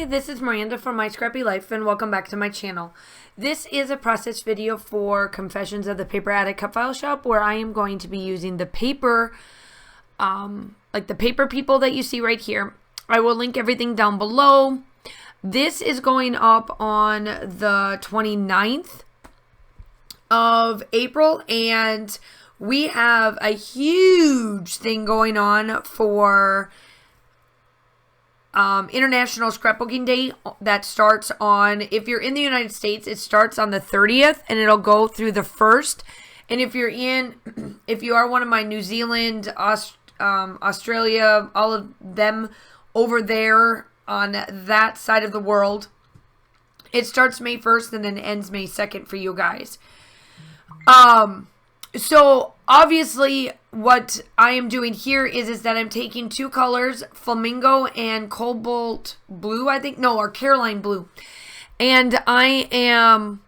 Hi, this is Miranda from My Scrappy Life, and welcome back to my channel. This is a process video for Confessions of the Paper Addict Cut File Shop, where I am going to be using the paper, like the paper people that you see right here. I will link everything down below. This is going up on the 29th of April, and we have a huge thing going on for International Scrapbooking Day that starts on, if you're in the United States, it starts on the 30th and it'll go through the 1st. And if you are one of my New Zealand, Australia, all of them over there on that side of the world, it starts May 1st and then ends May 2nd for you guys. So obviously what I am doing here is that I'm taking two colors, flamingo and cobalt blue, or Caroline blue. And I am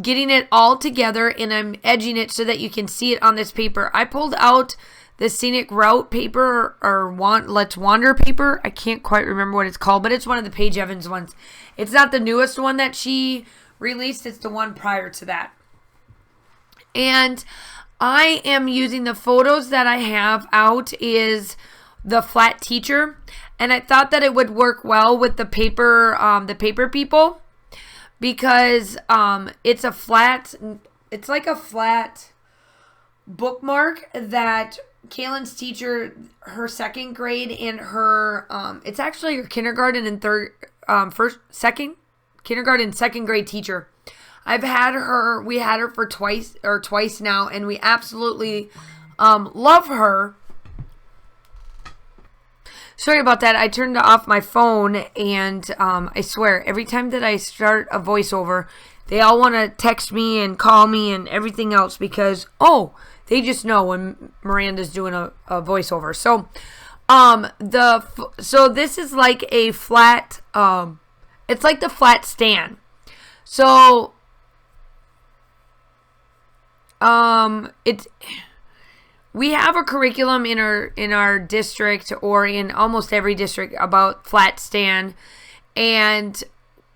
getting it all together and I'm edging it so that you can see it on this paper. I pulled out the Scenic Route paper or Let's Wander paper. I can't quite remember what it's called, but it's one of the Paige Evans ones. It's not the newest one that she released. It's the one prior to that. And I am using the photos that I have out is the flat teacher, and I thought that it would work well with the paper people, because it's like a flat bookmark that Kaylin's teacher, her second grade, and her it's actually her kindergarten and kindergarten second grade teacher. We had her for twice now, and we absolutely love her. Sorry about that. I turned off my phone, and I swear, every time that I start a voiceover, they all want to text me and call me and everything else because, they just know when Miranda's doing a voiceover. So, so this is like a flat, it's like the flat stand. So, we have a curriculum in our district, or in almost every district, about flat stand, and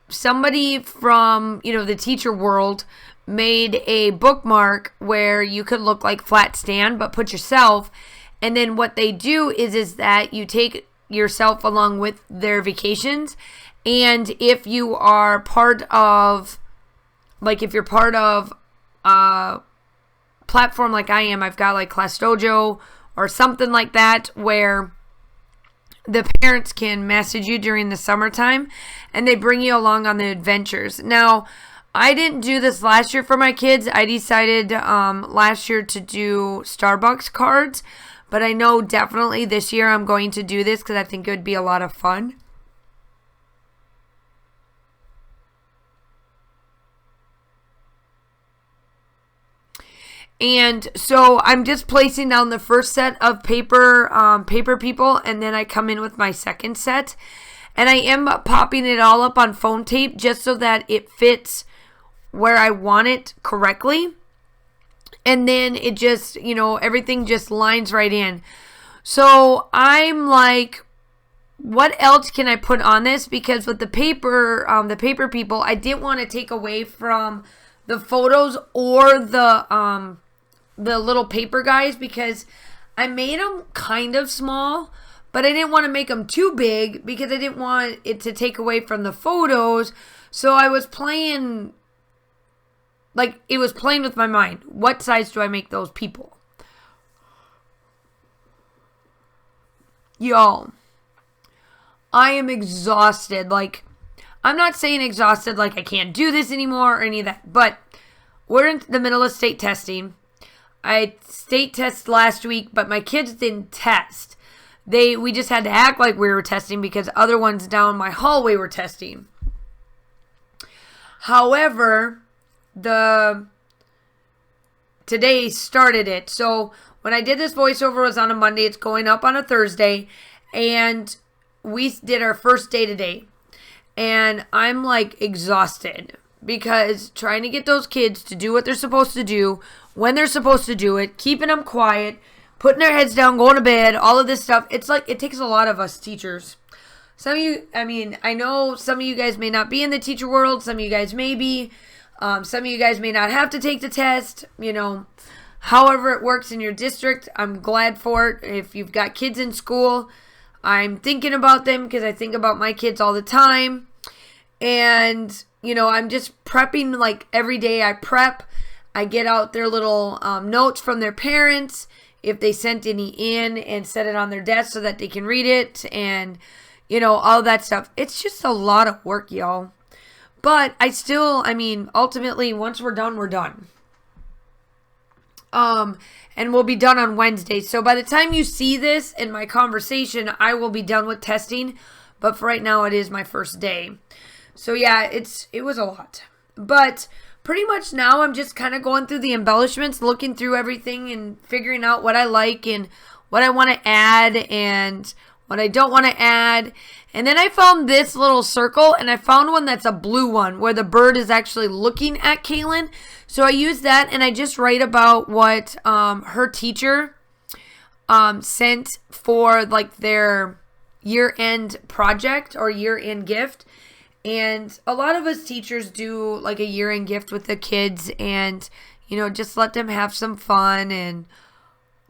somebody from the teacher world made a bookmark where you could look like flat stand but put yourself, and then what they do is that you take yourself along with their vacations, and if you are part of, if you're part of platform like I am, I've got like Class Dojo or something like that, where the parents can message you during the summertime and they bring you along on the adventures. Now, I didn't do this last year for my kids. I decided last year to do Starbucks cards, but I know definitely this year I'm going to do this because I think it would be a lot of fun. And so I'm just placing down the first set of paper people, and then I come in with my second set. And I am popping it all up on phone tape just so that it fits where I want it correctly. And then it just, everything just lines right in. So I'm like, what else can I put on this? Because with the paper people, I didn't want to take away from the photos or the little paper guys, because I made them kind of small, but I didn't want to make them too big because I didn't want it to take away from the photos. So I was playing, it was playing with my mind. What size do I make those people? Y'all, I am exhausted. I'm not saying exhausted like I can't do this anymore or any of that, but we're in the middle of state testing. I state tested last week, but my kids didn't test. We just had to act like we were testing because other ones down my hallway were testing. However, today started it. So when I did this voiceover, it was on a Monday. It's going up on a Thursday, and we did our first day today. And I'm exhausted because trying to get those kids to do what they're supposed to do when they're supposed to do it, keeping them quiet, putting their heads down, going to bed, all of this stuff. It takes a lot of us teachers. Some of you, I mean, I know some of you guys may not be in the teacher world. Some of you guys may be. Some of you guys may not have to take the test. You know, however it works in your district, I'm glad for it. If you've got kids in school, I'm thinking about them because I think about my kids all the time. And, you know, I'm just prepping like every day. I prep. I get out their little notes from their parents if they sent any in and set it on their desk so that they can read it and, you know, all that stuff. It's just a lot of work, y'all. But I mean, ultimately, once we're done, we're done. And we'll be done on Wednesday. So by the time you see this in my conversation, I will be done with testing. But for right now, it is my first day. So yeah, it was a lot. But pretty much now I'm just kind of going through the embellishments, looking through everything and figuring out what I like and what I want to add and what I don't want to add. And then I found this little circle, and I found one that's a blue one where the bird is actually looking at Kaylin. So I use that, and I just write about what her teacher sent for like their year-end project or year-end gift. And a lot of us teachers do like a year-end gift with the kids and, you know, just let them have some fun and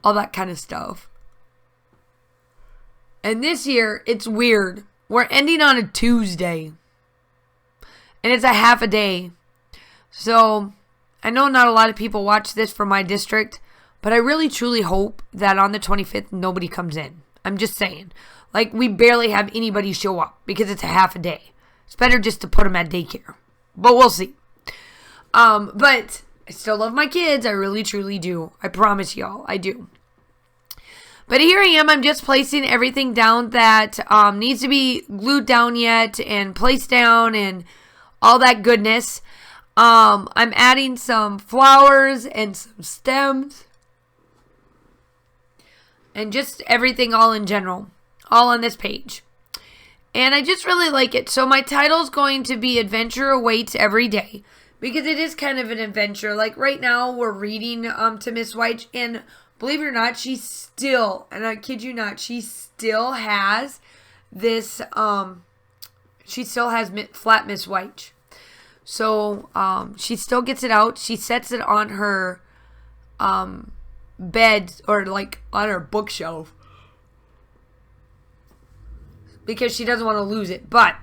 all that kind of stuff. And this year, it's weird. We're ending on a Tuesday. And it's a half a day. So, I know not a lot of people watch this from my district, but I really truly hope that on the 25th, nobody comes in. I'm just saying. Like, we barely have anybody show up because it's a half a day. It's better just to put them at daycare. But we'll see. But I still love my kids. I really truly do. I promise y'all. I do. But here I am. I'm just placing everything down that needs to be glued down yet and placed down and all that goodness. I'm adding some flowers and some stems. And just everything all in general. All on this page. And I just really like it. So my title is going to be Adventure Awaits Every Day. Because it is kind of an adventure. Like right now we're reading to Miss White. And believe it or not, she still, and I kid you not, she still has this, she still has Flat Miss White. So, she still gets it out. She sets it on her, bed, or like on her bookshelf. Because she doesn't want to lose it. But,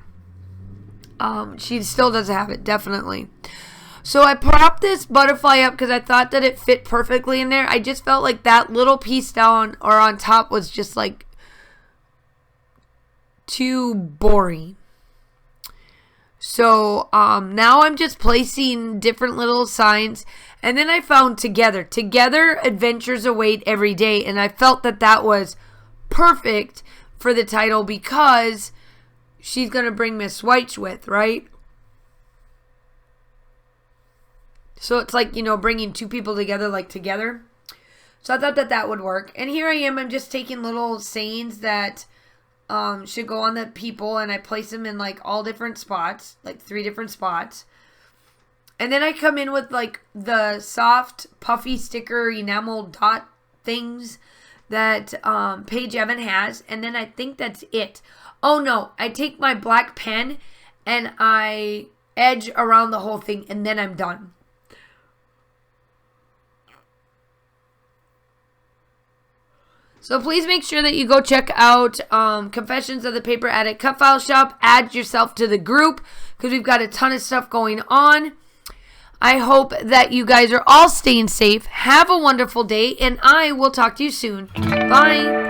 she still does have it, definitely. So I propped this butterfly up because I thought that it fit perfectly in there. I just felt like that little piece down or on top was just like too boring. So now I'm just placing different little signs. And then I found Together. Together, adventures await every day. And I felt that that was perfect for the title because she's going to bring Miss White with, right? So it's like, you know, bringing two people together, like together. So I thought that that would work. And here I am. I'm just taking little sayings that should go on the people. And I place them in like all different spots. Like 3 different spots. And then I come in with like the soft, puffy sticker enamel dot things that Paige Evan has. And then I think that's it. Oh no. I take my black pen and I edge around the whole thing. And then I'm done. So please make sure that you go check out Confessions of the Paper Addict Cut File Shop. Add yourself to the group because we've got a ton of stuff going on. I hope that you guys are all staying safe. Have a wonderful day, and I will talk to you soon. Bye.